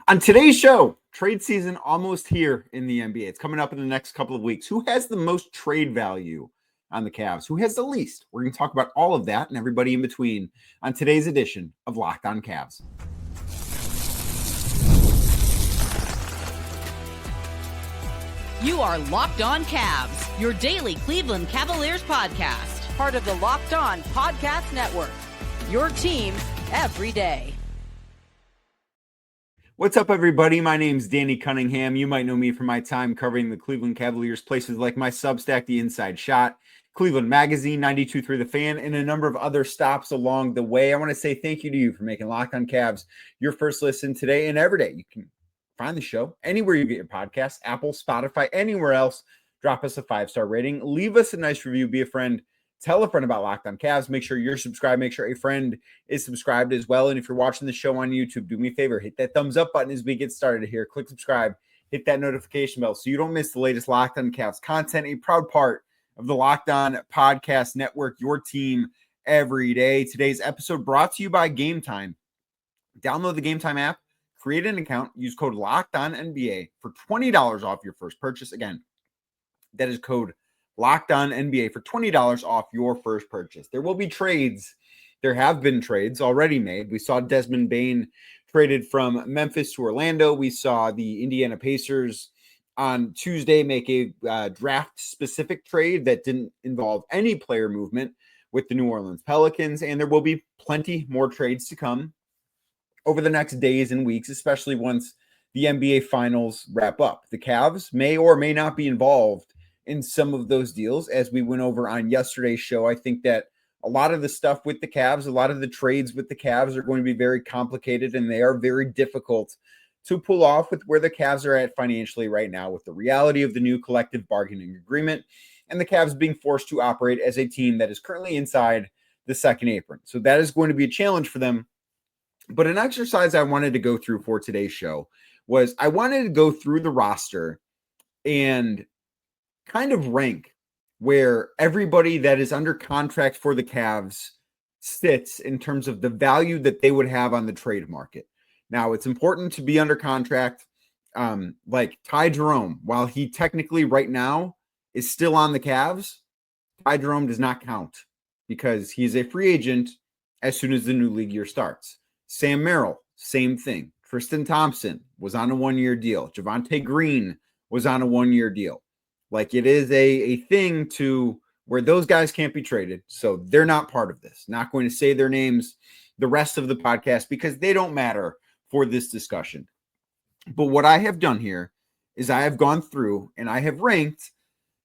On today's show, trade season almost here in the NBA. It's coming up in the next couple of weeks. Who has the most trade value on the Cavs? Who has the least? We're going to talk about all of that and everybody in between on today's edition of Locked On Cavs. You are Locked On Cavs, your daily Cleveland Cavaliers podcast. Part of the Locked On Podcast Network, your team every day. What's up, everybody? My name's Danny Cunningham. You might know me from my time covering the Cleveland Cavaliers, places like my Substack, The Inside Shot, Cleveland Magazine, 92.3 The Fan, and a number of other stops along the way. I want to say thank you to you for making Locked On Cavs your first listen today and every day. You can find the show anywhere you get your podcasts, Apple, Spotify, anywhere else. Drop us a 5-star rating. Leave us a nice review. Be a friend. Tell a friend about Locked On Cavs. Make sure you're subscribed. Make sure a friend is subscribed as well. And if you're watching the show on YouTube, do me a favor. Hit that thumbs up button as we get started here. Click subscribe. Hit that notification bell so you don't miss the latest Locked On Cavs content. A proud part of the Locked On Podcast Network, your team every day. Today's episode brought to you by Game Time. Download the Game Time app. Create an account. Use code LOCKEDONNBA for $20 off your first purchase. Again, that is code LOCKEDONNBA for $20 off your first purchase. There will be trades. There have been trades already made. We saw Desmond Bane traded from Memphis to Orlando. We saw the Indiana Pacers on Tuesday make a draft-specific trade that didn't involve any player movement with the New Orleans Pelicans. And there will be plenty more trades to come over the next days and weeks, especially once the NBA Finals wrap up. The Cavs may or may not be involved in some of those deals, as we went over on yesterday's show. I think that a lot of the stuff with the Cavs, a lot of the trades with the Cavs are going to be very complicated, and they are very difficult to pull off with where the Cavs are at financially right now, with the reality of the new collective bargaining agreement and the Cavs being forced to operate as a team that is currently inside the second apron. So that is going to be a challenge for them. But an exercise I wanted to go through for today's show was I wanted to go through the roster and kind of rank where everybody that is under contract for the Cavs sits in terms of the value that they would have on the trade market. Now, it's important to be under contract. Like Ty Jerome, while he technically right now is still on the Cavs, Ty Jerome does not count because he's a free agent as soon as the new league year starts. Sam Merrill, same thing. Tristan Thompson was on a one-year deal. Javonte Green was on a one-year deal. Like, it is a thing to where those guys can't be traded. So they're not part of this. Not going to say their names the rest of the podcast because they don't matter for this discussion. But what I have done here is I have gone through and I have ranked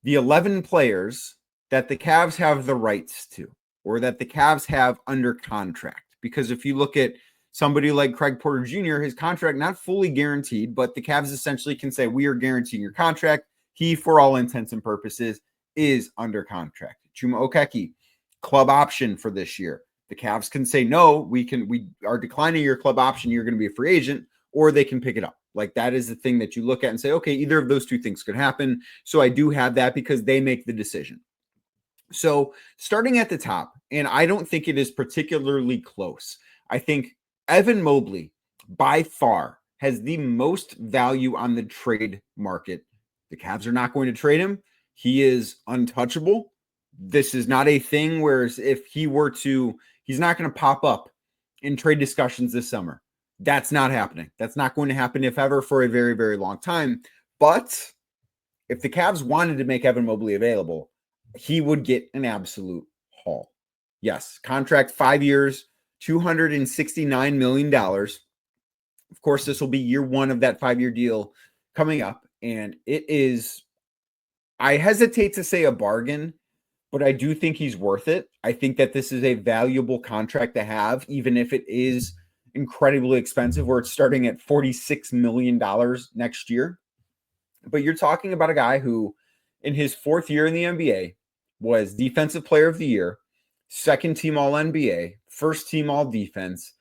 the 11 players that the Cavs have the rights to, or that the Cavs have under contract. Because if you look at somebody like Craig Porter Jr., his contract not fully guaranteed, but the Cavs essentially can say, we are guaranteeing your contract. He, for all intents and purposes, is under contract. Chuma Okeke, club option for this year. The Cavs can say, no, we are declining your club option. You're going to be a free agent, or they can pick it up. Like, that is the thing that you look at and say, okay, either of those two things could happen. So I do have that because they make the decision. So starting at the top, and I don't think it is particularly close. I think Evan Mobley by far has the most value on the trade market. The Cavs are not going to trade him. He is untouchable. This is not a thing where if he were to, he's not going to pop up in trade discussions this summer. That's not happening. That's not going to happen, if ever, for a very, very long time. But if the Cavs wanted to make Evan Mobley available, he would get an absolute haul. Yes, contract 5 years, $269 million. Of course, this will be year one of that 5-year deal coming up. And it is, I hesitate to say a bargain, but I do think he's worth it. I think that this is a valuable contract to have, even if it is incredibly expensive, where it's starting at $46 million next year. But you're talking about a guy who, in his 4th year in the NBA, was Defensive Player of the Year, 2nd team All-NBA, 1st team All-Defense.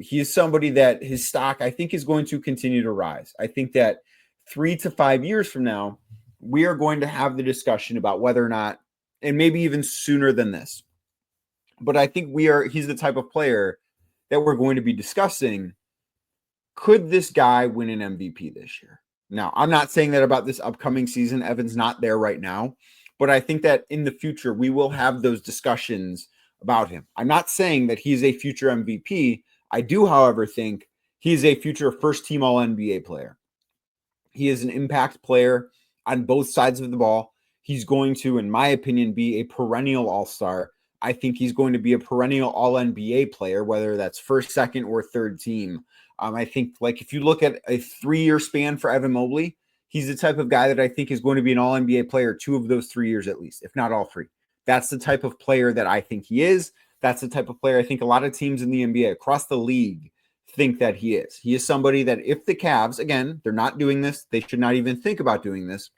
He is somebody that his stock, I think, is going to continue to rise. I think that 3 to 5 years from now, we are going to have the discussion about whether or not, and maybe even sooner than this. But I think he's the type of player that we're going to be discussing could this guy win an MVP this year? Now, I'm not saying that about this upcoming season. Evan's not there right now, but I think that in the future, we will have those discussions about him. I'm not saying that he's a future MVP. I do, however, think he's a future first team All NBA player. He is an impact player on both sides of the ball. He's going to, in my opinion, be a perennial all-star. I think he's going to be a perennial all-NBA player, whether that's first, second, or third team. I think, like, if you look at a 3-year span for Evan Mobley, he's the type of guy that I think is going to be an all-NBA player 2 of those 3 years at least, if not all 3. That's the type of player that I think he is. That's the type of player I think a lot of teams in the NBA across the league think that he is. He is somebody that if the Cavs, again, they're not doing this, they should not even think about doing this.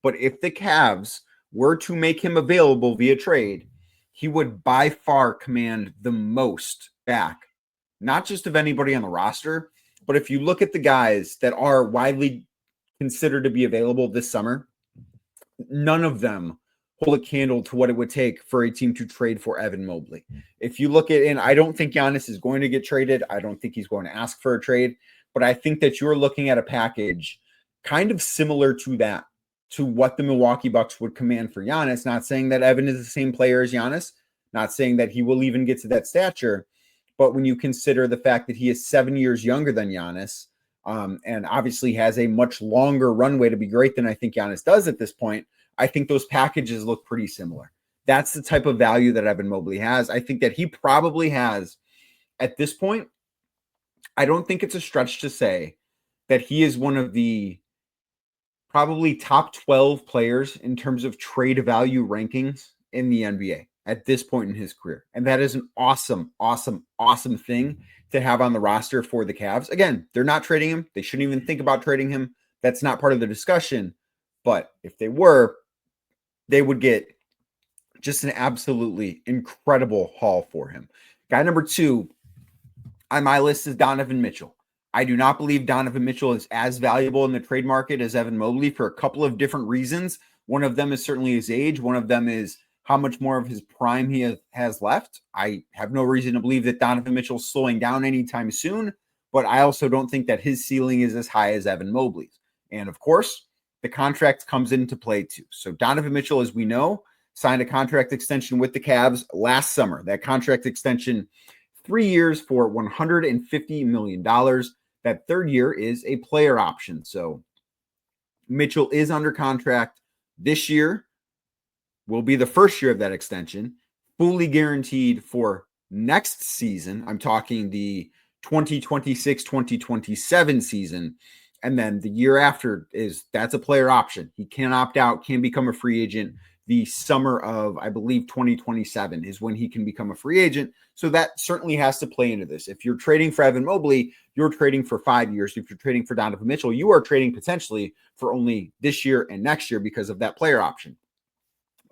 But if the Cavs were to make him available via trade, he would by far command the most back, not just of anybody on the roster, but if you look at the guys that are widely considered to be available this summer, none of them hold a candle to what it would take for a team to trade for Evan Mobley. If you look at, and I don't think Giannis is going to get traded. I don't think he's going to ask for a trade, but I think that you're looking at a package kind of similar to that, to what the Milwaukee Bucks would command for Giannis. Not saying that Evan is the same player as Giannis, not saying that he will even get to that stature, but when you consider the fact that he is 7 years younger than Giannis, and obviously has a much longer runway to be great than I think Giannis does at this point, I think those packages look pretty similar. That's the type of value that Evan Mobley has. I think that he probably has, at this point, I don't think it's a stretch to say that he is one of the probably top 12 players in terms of trade value rankings in the NBA at this point in his career. And that is an awesome, awesome, awesome thing to have on the roster for the Cavs. Again, they're not trading him. They shouldn't even think about trading him. That's not part of the discussion. But if they were, they would get just an absolutely incredible haul for him. Guy number 2 on my list is Donovan Mitchell. I do not believe Donovan Mitchell is as valuable in the trade market as Evan Mobley for a couple of different reasons. One of them is certainly his age. One of them is how much more of his prime he has left. I have no reason to believe that Donovan Mitchell is slowing down anytime soon, but I also don't think that his ceiling is as high as Evan Mobley's. And of course, the contract comes into play too. So Donovan Mitchell, as we know, signed a contract extension with the Cavs last summer. That contract extension, 3 years for $150 million. That third year is a player option. So Mitchell is under contract this year, will be the first year of that extension, fully guaranteed for next season. I'm talking the 2026-2027 season. And then the year after that's a player option. He can opt out, can become a free agent. The summer of, I believe, 2027 is when he can become a free agent. So that certainly has to play into this. If you're trading for Evan Mobley, you're trading for 5 years. If you're trading for Donovan Mitchell, you are trading potentially for only this year and next year because of that player option.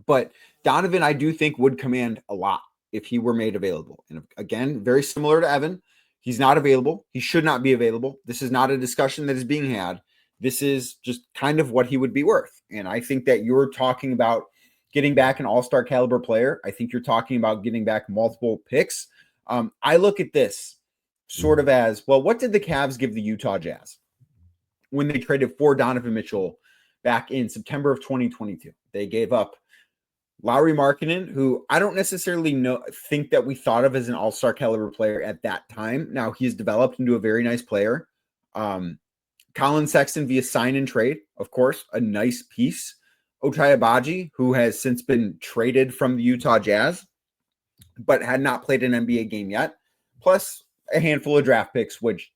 But Donovan, I do think, would command a lot if he were made available. And again, very similar to Evan, he's not available. He should not be available. This is not a discussion that is being had. This is just kind of what he would be worth. And I think that you're talking about getting back an all-star caliber player. I think you're talking about getting back multiple picks. I look at this sort of as, well, what did the Cavs give the Utah Jazz when they traded for Donovan Mitchell back in September of 2022? They gave up Lauri Markkanen, who I don't necessarily think that we thought of as an all-star caliber player at that time. Now he's developed into a very nice player. Colin Sexton via sign and trade, of course, a nice piece. Ochai Agbaji, who has since been traded from the Utah Jazz, but had not played an NBA game yet, plus a handful of draft picks, which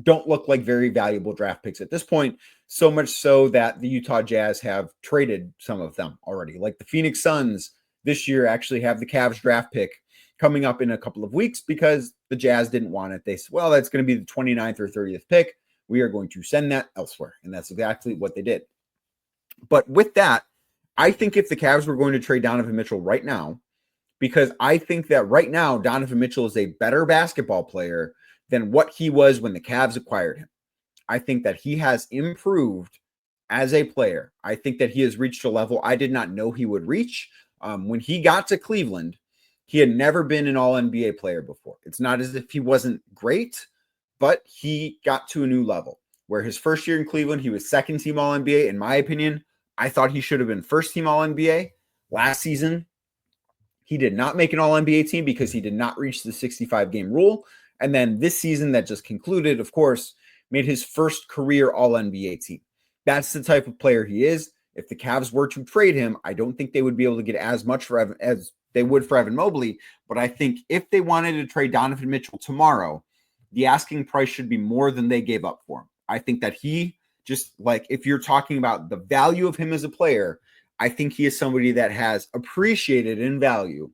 don't look like very valuable draft picks at this point, so much so that the Utah Jazz have traded some of them already. Like the Phoenix Suns this year actually have the Cavs draft pick coming up in a couple of weeks because the Jazz didn't want it. They said, well, that's going to be the 29th or 30th pick. We are going to send that elsewhere. And that's exactly what they did. But with that, I think if the Cavs were going to trade Donovan Mitchell right now, because I think that right now Donovan Mitchell is a better basketball player than what he was when the Cavs acquired him. I think that he has improved as a player. I think that he has reached a level I did not know he would reach. When he got to Cleveland, he had never been an all-NBA player before. It's not as if he wasn't great, but he got to a new level where his first year in Cleveland, he was second team All NBA. In my opinion, I thought he should have been first team All NBA. Last season, he did not make an All NBA team because he did not reach the 65 game rule. And then this season that just concluded, of course, made his first career All NBA team. That's the type of player he is. If the Cavs were to trade him, I don't think they would be able to get as much for Evan as they would for Evan Mobley. But I think if they wanted to trade Donovan Mitchell tomorrow, the asking price should be more than they gave up for him. I think that he just, like, if you're talking about the value of him as a player, I think he is somebody that has appreciated in value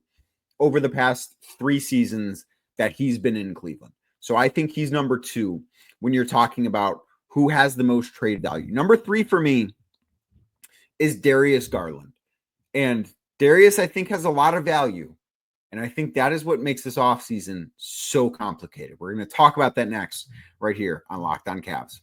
over the past 3 seasons that he's been in Cleveland. So I think he's number 2 when you're talking about who has the most trade value. Number 3 for me is Darius Garland. And Darius, I think, has a lot of value. And I think that is what makes this offseason so complicated. We're going to talk about that next right here on Locked On Cavs.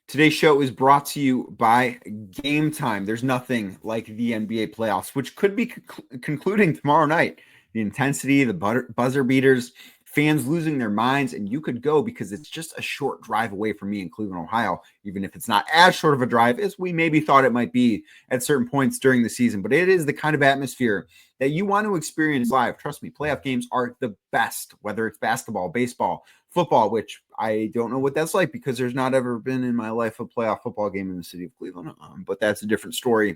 Today's show is brought to you by Game Time. There's nothing like the NBA playoffs, which could be concluding tomorrow night. The intensity, the buzzer beaters, fans losing their minds, and you could go because it's just a short drive away from me in Cleveland, Ohio, even if it's not as short of a drive as we maybe thought it might be at certain points during the season. But it is the kind of atmosphere that you want to experience live. Trust me, playoff games are the best, whether it's basketball, baseball, football, which I don't know what that's like because there's not ever been in my life a playoff football game in the city of Cleveland. But that's a different story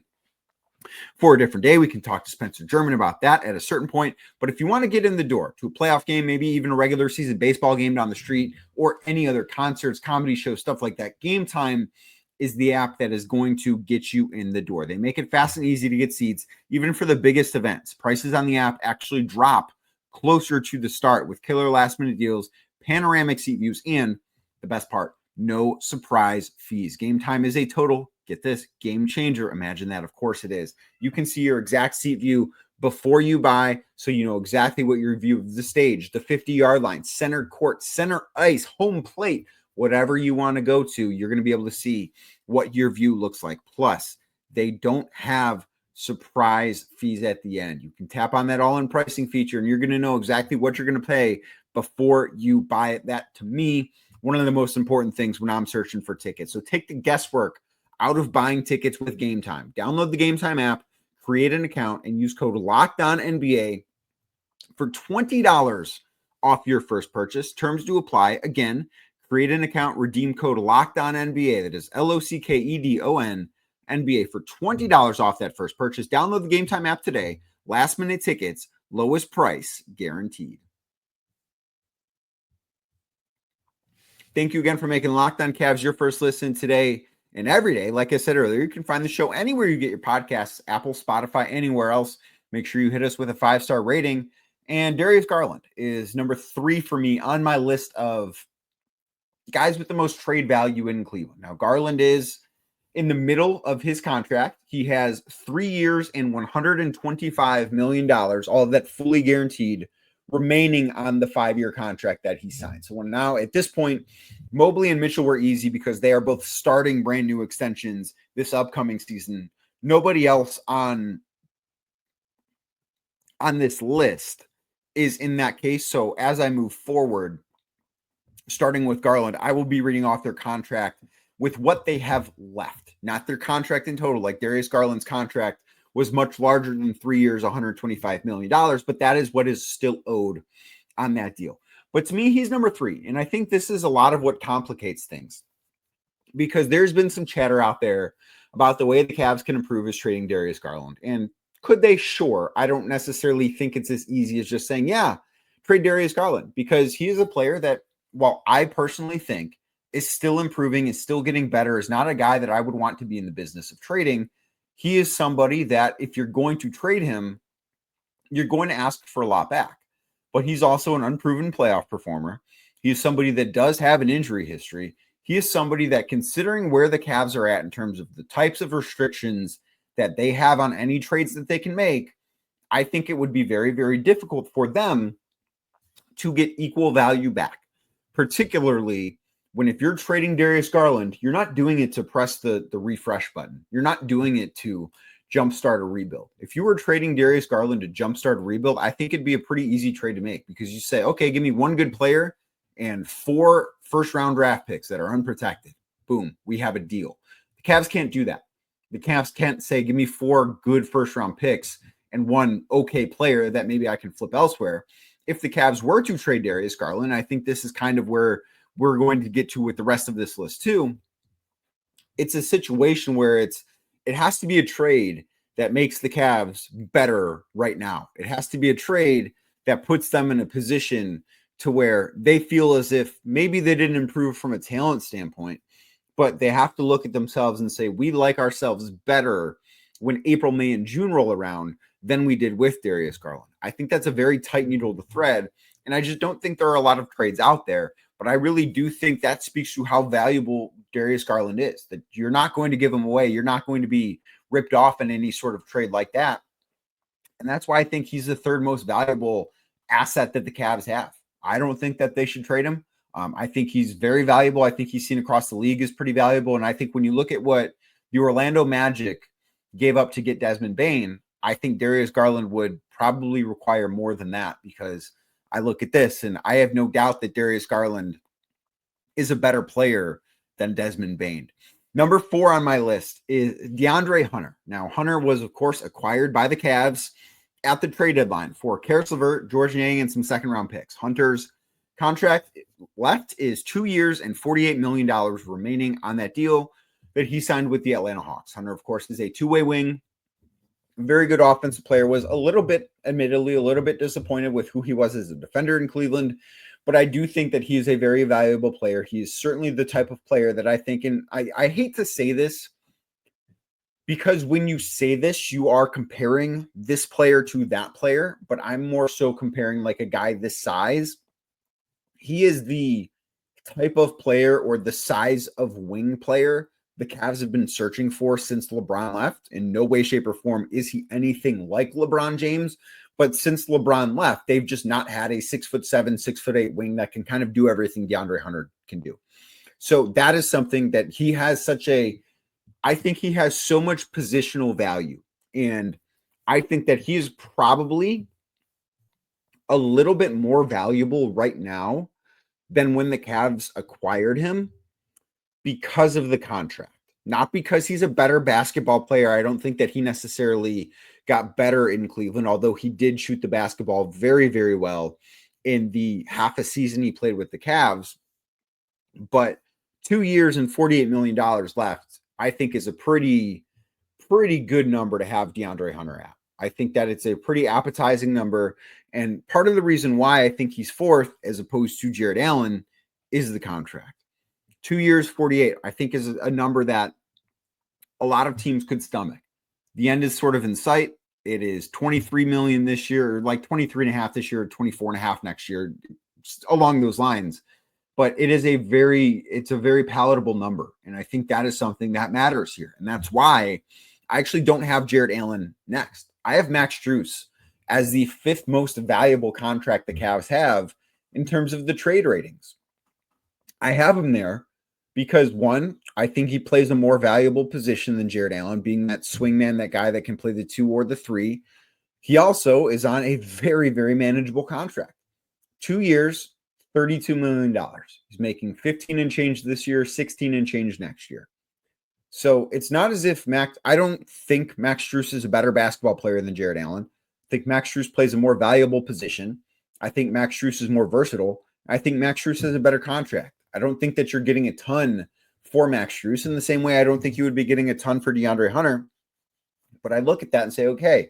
for a different day. We can talk to Spencer German about that at a certain point. But if you want to get in the door to a playoff game, maybe even a regular season baseball game down the street or any other concerts, comedy shows, stuff like that, Game Time is the app that is going to get you in the door. They make it fast and easy to get seats, even for the biggest events. Prices on the app actually drop closer to the start with killer last-minute deals, panoramic seat views, and the best part, no surprise fees. Game Time is a total, get this, game changer. Imagine that. Of course it is. You can see your exact seat view before you buy, so you know exactly what your view of the stage, the 50-yard line, center court, center ice, home plate, whatever you want to go to, you're going to be able to see what your view looks like. Plus, they don't have surprise fees at the end. You can tap on that all-in pricing feature, and you're going to know exactly what you're going to pay before you buy it. That, to me, one of the most important things when I'm searching for tickets. So take the guesswork out of buying tickets with Game Time. Download the Game Time app, create an account, and use code LOCKEDONNBA for $20 off your first purchase. Terms do apply. Again, create an account, redeem code LOCKEDONNBA. That is LOCKEDON NBA for $20 off that first purchase. Download the Game Time app today. Last minute tickets, lowest price guaranteed. Thank you again for making Locked On Cavs your first listen today and every day. Like I said earlier, you can find the show anywhere you get your podcasts, Apple, Spotify, anywhere else. Make sure you hit us with a 5-star rating. And Darius Garland is number 3 for me on my list of guys with the most trade value in Cleveland. Now, Garland is in the middle of his contract. He has 3 years and $125 million, all of that fully guaranteed, remaining on the 5-year contract that he signed. So now at this point, Mobley and Mitchell were easy because they are both starting brand new extensions this upcoming season. Nobody else on this list is in that case. So as I move forward, starting with Garland, I will be reading off their contract with what they have left, not their contract in total. Like Darius Garland's contract was much larger than 3 years, $125 million, but that is what is still owed on that deal. But to me, he's number 3. And I think this is a lot of what complicates things because there's been some chatter out there about the way the Cavs can improve is trading Darius Garland. And could they? Sure. I don't necessarily think it's as easy as just saying, yeah, trade Darius Garland, because he is a player that, while I personally think is still improving, is still getting better, is not a guy that I would want to be in the business of trading. He is somebody that if you're going to trade him, you're going to ask for a lot back. But he's also an unproven playoff performer. He is somebody that does have an injury history. He is somebody that, considering where the Cavs are at in terms of the types of restrictions that they have on any trades that they can make, I think it would be very, very difficult for them to get equal value back, particularly when if you're trading Darius Garland, you're not doing it to press the refresh button. You're not doing it to jumpstart a rebuild. If you were trading Darius Garland to jumpstart a rebuild, I think it'd be a pretty easy trade to make, because you say, okay, give me one good player and 4 first-round draft picks that are unprotected. Boom, we have a deal. The Cavs can't do that. The Cavs can't say, give me 4 good first-round picks and 1 okay player that maybe I can flip elsewhere. If the Cavs were to trade Darius Garland, I think this is kind of where we're going to get to with the rest of this list too. It's a situation where it has to be a trade that makes the Cavs better right now. It has to be a trade that puts them in a position to where they feel as if maybe they didn't improve from a talent standpoint, but they have to look at themselves and say, we like ourselves better when April, May, and June roll around than we did with Darius Garland. I think that's a very tight needle to thread, and I just don't think there are a lot of trades out there, but I really do think that speaks to how valuable Darius Garland is, that you're not going to give him away. You're not going to be ripped off in any sort of trade like that. And that's why I think he's the 3rd most valuable asset that the Cavs have. I don't think that they should trade him. I think he's very valuable. I think he's seen across the league as pretty valuable. And I think when you look at what the Orlando Magic gave up to get Desmond Bane, I think Darius Garland would probably require more than that, because I look at this and I have no doubt that Darius Garland is a better player than Desmond Bane. Number 4 on my list is DeAndre Hunter. Now, Hunter was, of course, acquired by the Cavs at the trade deadline for Karis LeVert, George Niang, and some second-round picks. Hunter's contract left is 2 years and $48 million remaining on that deal that he signed with the Atlanta Hawks. Hunter, of course, is a two-way wing, very good offensive player, was admittedly a little bit disappointed with who he was as a defender in Cleveland, but I do think that he is a very valuable player. He is certainly the type of player that I think, and I hate to say this, because when you say this, you are comparing this player to that player, but I'm more so comparing like a guy this size. He is the type of player or the size of wing player the Cavs have been searching for since LeBron left. In no way, shape, or form is he anything like LeBron James. But since LeBron left, they've just not had a 6'7", 6'8" wing that can kind of do everything DeAndre Hunter can do. So that is something that he has I think he has so much positional value. And I think that he is probably a little bit more valuable right now than when the Cavs acquired him because of the contract. Not because he's a better basketball player. I don't think that he necessarily got better in Cleveland, although he did shoot the basketball very, very well in the half a season he played with the Cavs. But 2 years and $48 million left, I think, is a pretty good number to have DeAndre Hunter at. I think that it's a pretty appetizing number. And part of the reason why I think he's 4th as opposed to Jarrett Allen is the contract. 2 years, 48, I think, is a number that a lot of teams could stomach. The end is sort of in sight. It is $23 million this year, or like 23.5 this year, 24.5 next year, along those lines. But it's a very palatable number. And I think that is something that matters here. And that's why I actually don't have Jarrett Allen next. I have Max Strus as the 5th most valuable contract the Cavs have in terms of the trade ratings. I have him there because, one, I think he plays a more valuable position than Jarrett Allen, being that swingman, that guy that can play the 2 or the 3. He also is on a very, very manageable contract. 2 years, $32 million. He's making 15 and change this year, 16 and change next year. So it's not as if I don't think Max Strus is a better basketball player than Jarrett Allen. I think Max Strus plays a more valuable position. I think Max Strus is more versatile. I think Max Strus has a better contract. I don't think that you're getting a ton for Max Strus in the same way I don't think you would be getting a ton for DeAndre Hunter. But I look at that and say, okay,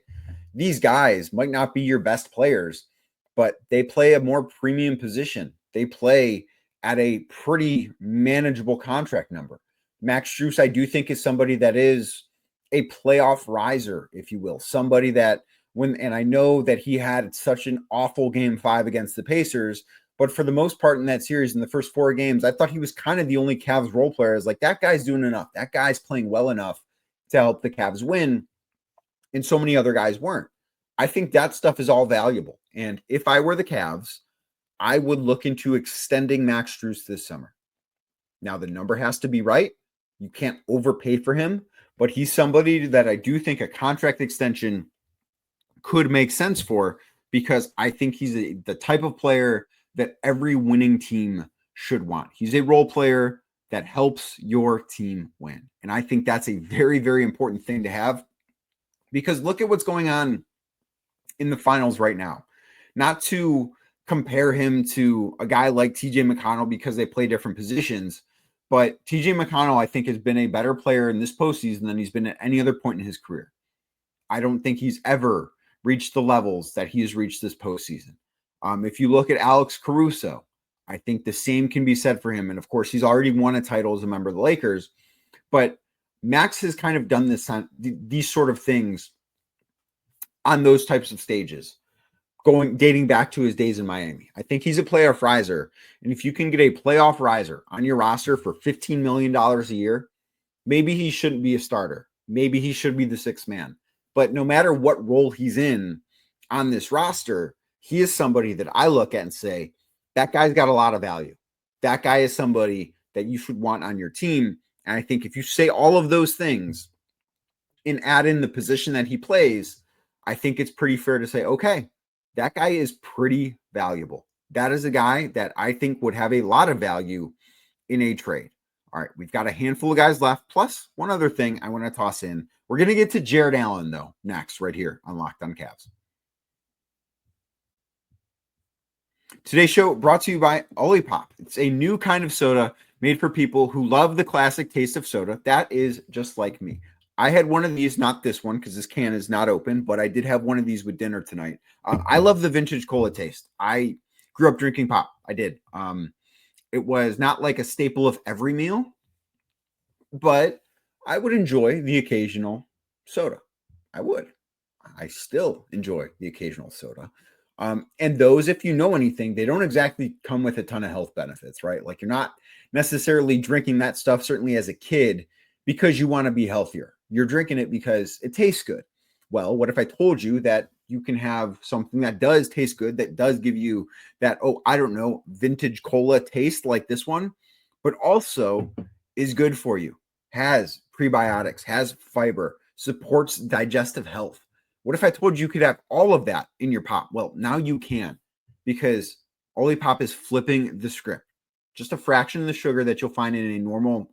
these guys might not be your best players, but they play a more premium position. They play at a pretty manageable contract number. Max Strus, I do think, is somebody that is a playoff riser, if you will. Somebody that and I know that he had such an awful game 5 against the Pacers, but for the most part in that series, in the first 4 games, I thought he was kind of the only Cavs role player. I was like, that guy's doing enough. That guy's playing well enough to help the Cavs win. And so many other guys weren't. I think that stuff is all valuable. And if I were the Cavs, I would look into extending Max Strus this summer. Now, the number has to be right. You can't overpay for him, but he's somebody that I do think a contract extension could make sense for, because I think he's the type of player that every winning team should want. He's a role player that helps your team win. And I think that's a very, very important thing to have, because look at what's going on in the finals right now. Not to compare him to a guy like TJ McConnell because they play different positions, but TJ McConnell, I think, has been a better player in this postseason than he's been at any other point in his career. I don't think he's ever reached the levels that he has reached this postseason. If you look at Alex Caruso, I think the same can be said for him. And of course, he's already won a title as a member of the Lakers, but Max has kind of done these sort of things on those types of stages, dating back to his days in Miami. I think he's a playoff riser. And if you can get a playoff riser on your roster for $15 million a year, maybe he shouldn't be a starter. Maybe he should be the sixth man. But no matter what role he's in on this roster, he is somebody that I look at and say, that guy's got a lot of value. That guy is somebody that you should want on your team. And I think if you say all of those things and add in the position that he plays, I think it's pretty fair to say, okay, that guy is pretty valuable. That is a guy that I think would have a lot of value in a trade. All right, we've got a handful of guys left, plus one other thing I want to toss in. We're going to get to Jarrett Allen, though, next, right here on Locked on Cavs. Today's show brought to you by Olipop. It's a new kind of soda made for people who love the classic taste of soda. That is just like me. I had one of these, not this one, because this can is not open, but I did have one of these with dinner tonight. I love the vintage cola taste. I grew up drinking pop. I did. It was not like a staple of every meal, but I would enjoy the occasional soda. I would. I still enjoy the occasional soda. And those, if you know anything, they don't exactly come with a ton of health benefits, right? Like, you're not necessarily drinking that stuff, certainly as a kid, because you want to be healthier. You're drinking it because it tastes good. Well, what if I told you that you can have something that does taste good, that does give you that, vintage cola taste like this one, but also is good for you, has prebiotics, has fiber, supports digestive health. What if I told you could have all of that in your pop? Well, now you can, because Olipop is flipping the script. Just a fraction of the sugar that you'll find in a normal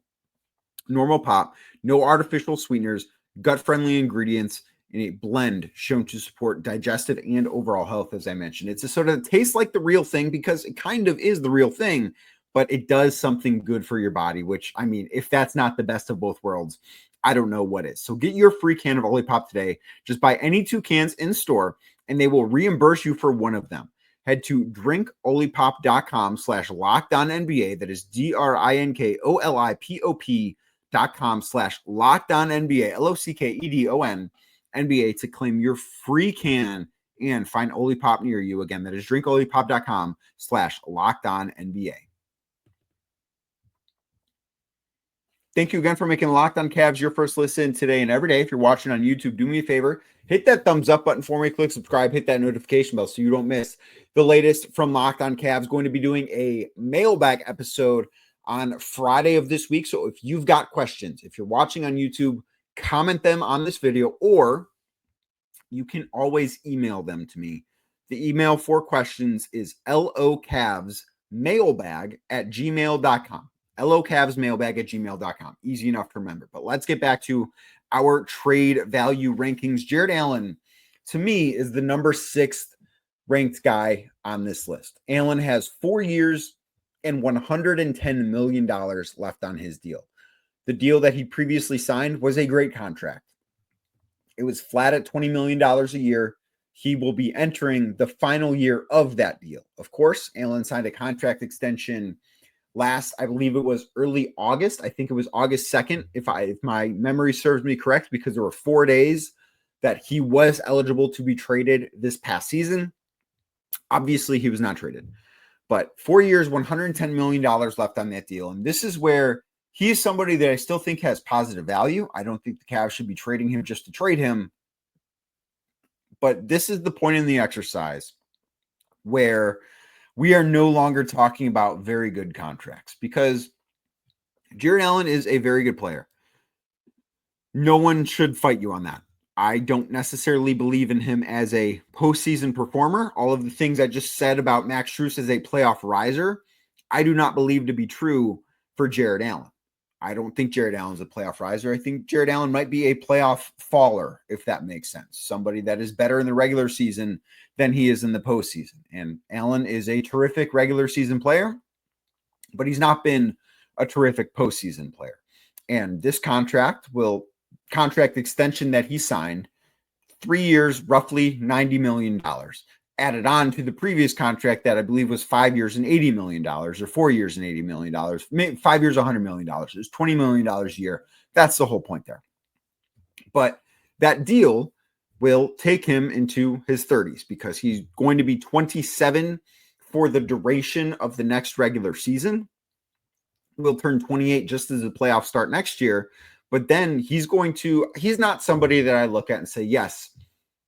pop, no artificial sweeteners, gut-friendly ingredients, in a blend shown to support digestive and overall health, as I mentioned. It's a soda that tastes like the real thing because it kind of is the real thing, but it does something good for your body, which, I mean, if that's not the best of both worlds, I don't know what is. So get your free can of Olipop today. Just buy any 2 cans in store, and they will reimburse you for one of them. Head to drinkolipop.com/LockedOnNBA. That is drinkolipop.com/LockedOnNBA, LOCKEDON NBA, to claim your free can and find Olipop near you. Again, that is drinkolipop.com/LockedOnNBA. Thank you again for making Locked on Cavs your first listen today and every day. If you're watching on YouTube, do me a favor, hit that thumbs up button for me, click subscribe, hit that notification bell so you don't miss the latest from Locked on Cavs. Going to be doing a mailbag episode on Friday of this week. So if you've got questions, if you're watching on YouTube, comment them on this video, or you can always email them to me. The email for questions is locavsmailbag@gmail.com. locavsmailbag@gmail.com. Easy enough to remember. But let's get back to our trade value rankings. Jarrett Allen, to me, is the number 6th ranked guy on this list. Allen has 4 years and $110 million left on his deal. The deal that he previously signed was a great contract. It was flat at $20 million a year. He will be entering the final year of that deal. Of course, Allen signed a contract extension last, I believe it was early August. I think it was August 2nd, if my memory serves me correct, because there were 4 days that he was eligible to be traded this past season. Obviously, he was not traded. But 4 years, $110 million left on that deal. And this is where he is somebody that I still think has positive value. I don't think the Cavs should be trading him just to trade him. But this is the point in the exercise where we are no longer talking about very good contracts, because Jarrett Allen is a very good player. No one should fight you on that. I don't necessarily believe in him as a postseason performer. All of the things I just said about Max Strus as a playoff riser, I do not believe to be true for Jarrett Allen. I don't think Jarrett Allen's a playoff riser. I think Jarrett Allen might be a playoff faller, if that makes sense. Somebody that is better in the regular season than he is in the postseason. And Allen is a terrific regular season player, but he's not been a terrific postseason player. And this contract extension that he signed, 3 years, roughly $90 million, added on to the previous contract that I believe was 5 years and $80 million, or 4 years and $80 million, 5 years, $100 million. It was $20 million a year. That's the whole point there. But that deal will take him into his 30s because he's going to be 27 for the duration of the next regular season. Will turn 28 just as the playoffs start next year. But then he's not somebody that I look at and say, yes,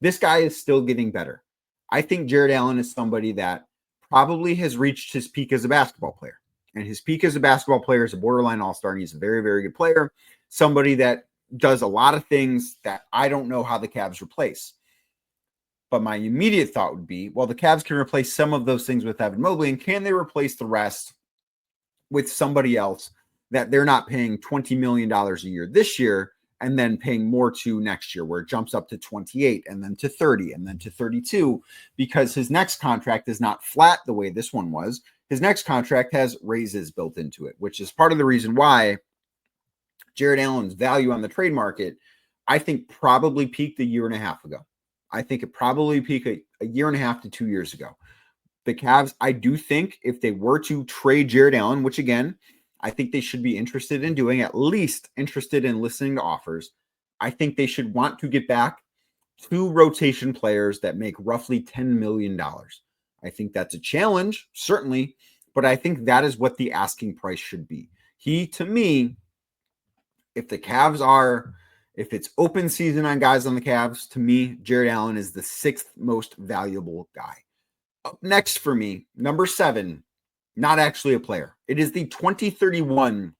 this guy is still getting better. I think Jarrett Allen is somebody that probably has reached his peak as a basketball player. And his peak as a basketball player is a borderline all-star, and he's a very, very good player. Somebody that does a lot of things that I don't know how the Cavs replace. But my immediate thought would be, well, the Cavs can replace some of those things with Evan Mobley, and can they replace the rest with somebody else that they're not paying $20 million a year this year and then paying more to next year, where it jumps up to 28 and then to 30 and then to 32, because his next contract is not flat the way this one was. His next contract has raises built into it, which is part of the reason why Jarrett Allen's value on the trade market, I think, probably peaked a year and a half ago. I think it probably peaked a year and a half to 2 years ago. The Cavs, I do think if they were to trade Jarrett Allen, which again, I think they should be interested in doing, at least interested in listening to offers, I think they should want to get back 2 rotation players that make roughly $10 million. I think that's a challenge, certainly, but I think that is what the asking price should be. To me, if it's open season on guys on the Cavs, to me, Jarrett Allen is the 6th most valuable guy. Up next for me, number 7, not actually a player. It is the 2031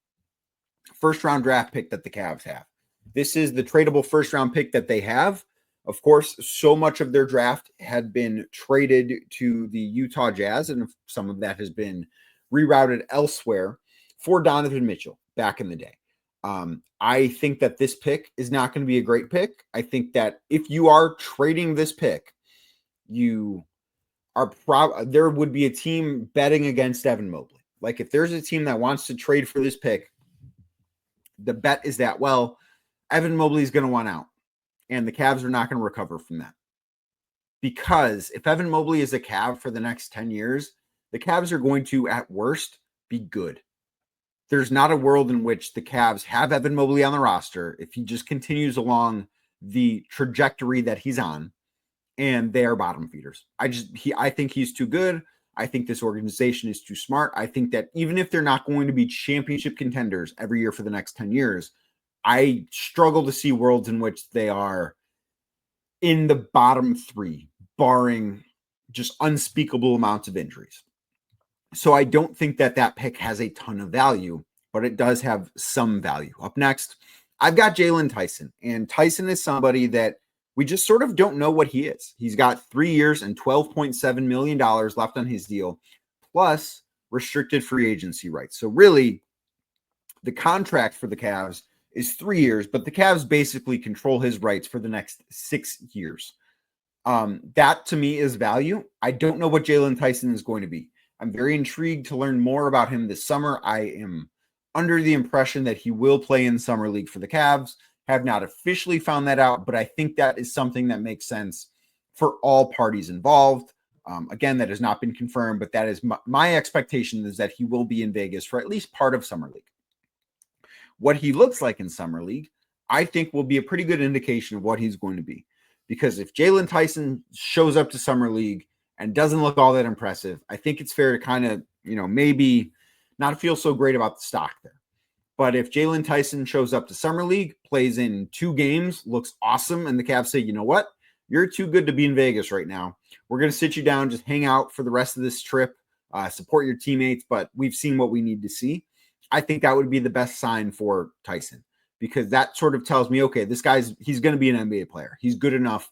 first-round draft pick that the Cavs have. This is the tradable first-round pick that they have. Of course, so much of their draft had been traded to the Utah Jazz, and some of that has been rerouted elsewhere for Donovan Mitchell back in the day. I think that this pick is not going to be a great pick. I think that if you are trading this pick, there would be a team betting against Evan Mobley. Like, if there's a team that wants to trade for this pick, the bet is that, well, Evan Mobley is going to want out, and the Cavs are not going to recover from that. Because if Evan Mobley is a Cav for the next 10 years, the Cavs are going to, at worst, be good. There's not a world in which the Cavs have Evan Mobley on the roster if he just continues along the trajectory that he's on, and they are bottom feeders. I think he's too good. I think this organization is too smart. I think that even if they're not going to be championship contenders every year for the next 10 years, I struggle to see worlds in which they are in the bottom 3, barring just unspeakable amounts of injuries. So I don't think that pick has a ton of value, but it does have some value. Up next, I've got Jalen Tyson, and Tyson is somebody that we just sort of don't know what he is. He's got 3 years and $12.7 million left on his deal, plus restricted free agency rights. So really, the contract for the Cavs is 3 years, but the Cavs basically control his rights for the next 6 years. That to me is value. I don't know what Jalen Tyson is going to be. I'm very intrigued to learn more about him this summer. I am under the impression that he will play in Summer League for the Cavs. Have not officially found that out, but I think that is something that makes sense for all parties involved. Again, that has not been confirmed, but that is my expectation, is that he will be in Vegas for at least part of Summer League. What he looks like in Summer League, I think, will be a pretty good indication of what he's going to be. Because if Jalen Tyson shows up to Summer League and doesn't look all that impressive, I think it's fair to kind of, maybe not feel so great about the stock there. But if Jalen Tyson shows up to Summer League, plays in 2 games, looks awesome, and the Cavs say, you know what? You're too good to be in Vegas right now. We're going to sit you down, just hang out for the rest of this trip, support your teammates, but we've seen what we need to see. I think that would be the best sign for Tyson. because that sort of tells me, okay, he's going to be an NBA player. He's good enough.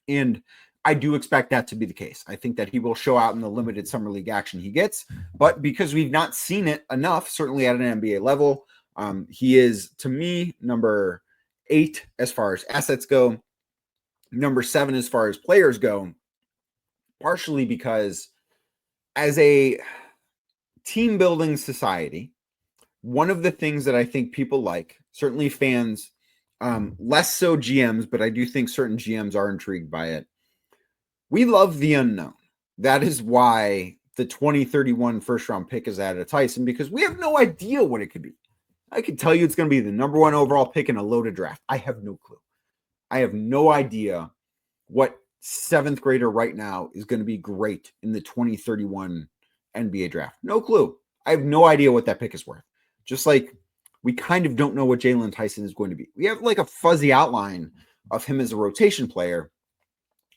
And I do expect that to be the case. I think that he will show out in the limited summer league action he gets, but because we've not seen it enough, certainly at an NBA level, he is, to me, number 8 as far as assets go, number 7 as far as players go, partially because as a team building society, one of the things that I think people like, certainly fans, less so GMs, but I do think certain GMs are intrigued by it. We love the unknown. That is why the 2031 first round pick is added to Tyson, because we have no idea what it could be. I can tell you it's going to be the number 1 overall pick in a loaded draft. I have no clue. I have no idea what 7th grader right now is going to be great in the 2031 NBA draft. No clue. I have no idea what that pick is worth. Just like we kind of don't know what Jalen Tyson is going to be. We have like a fuzzy outline of him as a rotation player,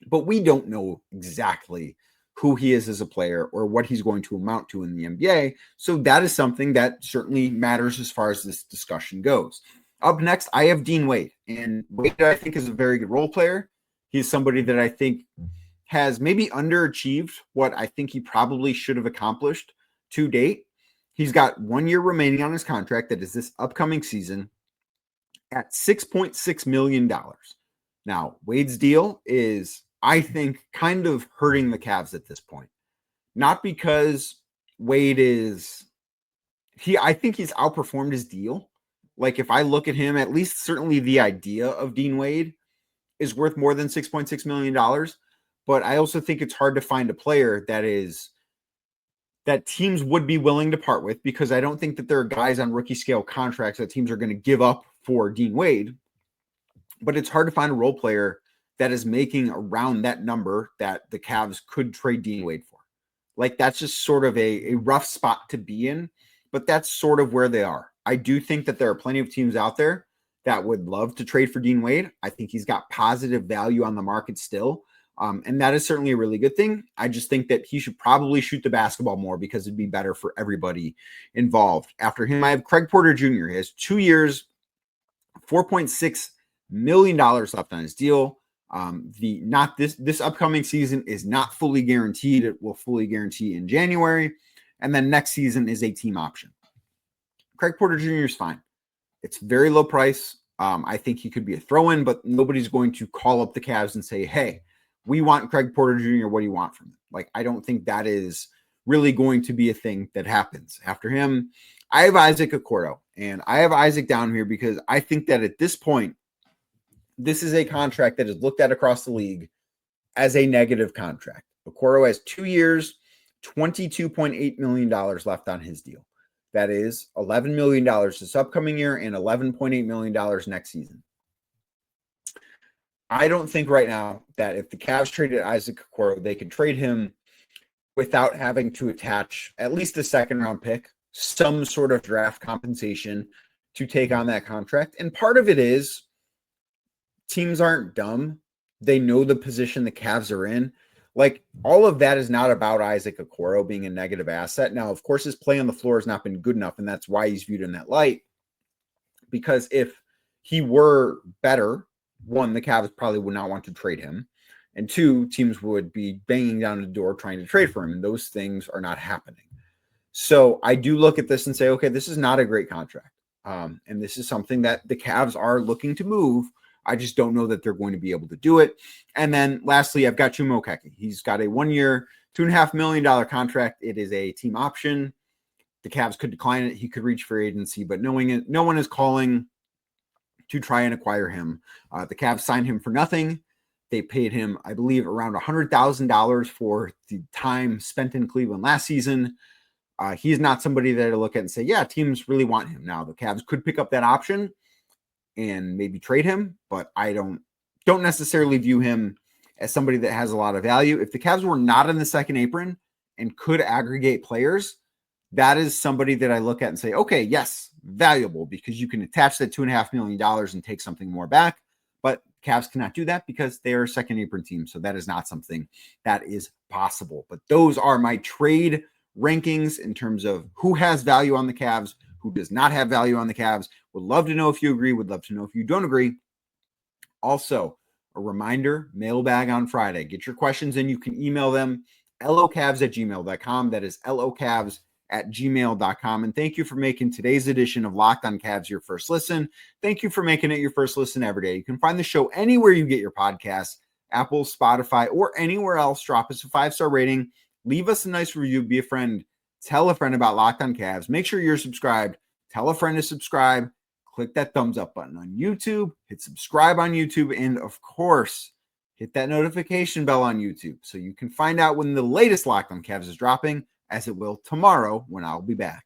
but we don't know exactly who he is as a player or what he's going to amount to in the NBA. So that is something that certainly matters as far as this discussion goes. Up next, I have Dean Wade. And Wade, I think, is a very good role player. He's somebody that I think has maybe underachieved what I think he probably should have accomplished to date. He's got 1 year remaining on his contract that is this upcoming season at $6.6 million. Now, Wade's deal is, I think, kind of hurting the Cavs at this point. Not because Wade I think he's outperformed his deal. Like, if I look at him, at least certainly the idea of Dean Wade is worth more than $6.6 million. But I also think it's hard to find a player that teams would be willing to part with, because I don't think that there are guys on rookie scale contracts that teams are going to give up for Dean Wade. But it's hard to find a role player that is making around that number that the Cavs could trade Dean Wade for. Like, that's just sort of a rough spot to be in, but that's sort of where they are. I do think that there are plenty of teams out there that would love to trade for Dean Wade. I think he's got positive value on the market still. And that is certainly a really good thing. I just think that he should probably shoot the basketball more, because it'd be better for everybody involved. After him, I have Craig Porter Jr. He has 2 years, $4.6 million left on his deal. This upcoming season is not fully guaranteed. It will fully guarantee in January. And then next season is a team option. Craig Porter Jr. is fine. It's very low price. I think he could be a throw-in, but nobody's going to call up the Cavs and say, hey, we want Craig Porter Jr. What do you want from him? Like, I don't think that is really going to be a thing that happens. After him, I have Isaac Okoro, and I have Isaac down here because I think that at this point, this is a contract that is looked at across the league as a negative contract. Okoro has 2 years, $22.8 million left on his deal. That is $11 million this upcoming year and $11.8 million next season. I don't think right now that if the Cavs traded Isaac Okoro, they could trade him without having to attach at least a second-round pick, some sort of draft compensation to take on that contract. And part of it is teams aren't dumb. They know the position the Cavs are in. Like, all of that is not about Isaac Okoro being a negative asset. Now, of course, his play on the floor has not been good enough, and that's why he's viewed in that light. Because if he were better, one, the Cavs probably would not want to trade him. And two, teams would be banging down the door trying to trade for him. And those things are not happening. So I do look at this and say, okay, this is not a great contract. And this is something that the Cavs are looking to move. I just don't know that they're going to be able to do it. And then lastly, I've got Chuma Okeke. He's got a 1 year, $2.5 million contract. It is a team option. The Cavs could decline it. He could reach free agency, but knowing it, no one is calling to try and acquire him. The Cavs signed him for nothing. They paid him, I believe, around $100,000 for the time spent in Cleveland last season. He's not somebody that I look at and say, yeah, teams really want him. Now, the Cavs could pick up that option and maybe trade him, but I don't necessarily view him as somebody that has a lot of value. If the Cavs were not in the second apron and could aggregate players, that is somebody that I look at and say, okay, yes, valuable, because you can attach that $2.5 million and take something more back. But Cavs cannot do that because they are a second apron team. So that is not something that is possible. But those are my trade rankings in terms of who has value on the Cavs, who does not have value on the Cavs. Would love to know if you agree. Would love to know if you don't agree. Also, a reminder, mailbag on Friday. Get your questions in. You can email them, locavs@gmail.com. That is locavs@gmail.com. And thank you for making today's edition of Locked on Cavs your first listen. Thank you for making it your first listen every day. You can find the show anywhere you get your podcasts, Apple, Spotify, or anywhere else. Drop us a 5-star rating. Leave us a nice review. Be a friend. Tell a friend about Locked on Cavs. Make sure you're subscribed. Tell a friend to subscribe. Click that thumbs up button on YouTube. Hit subscribe on YouTube. And, of course, hit that notification bell on YouTube so you can find out when the latest Locked on Cavs is dropping, as it will tomorrow when I'll be back.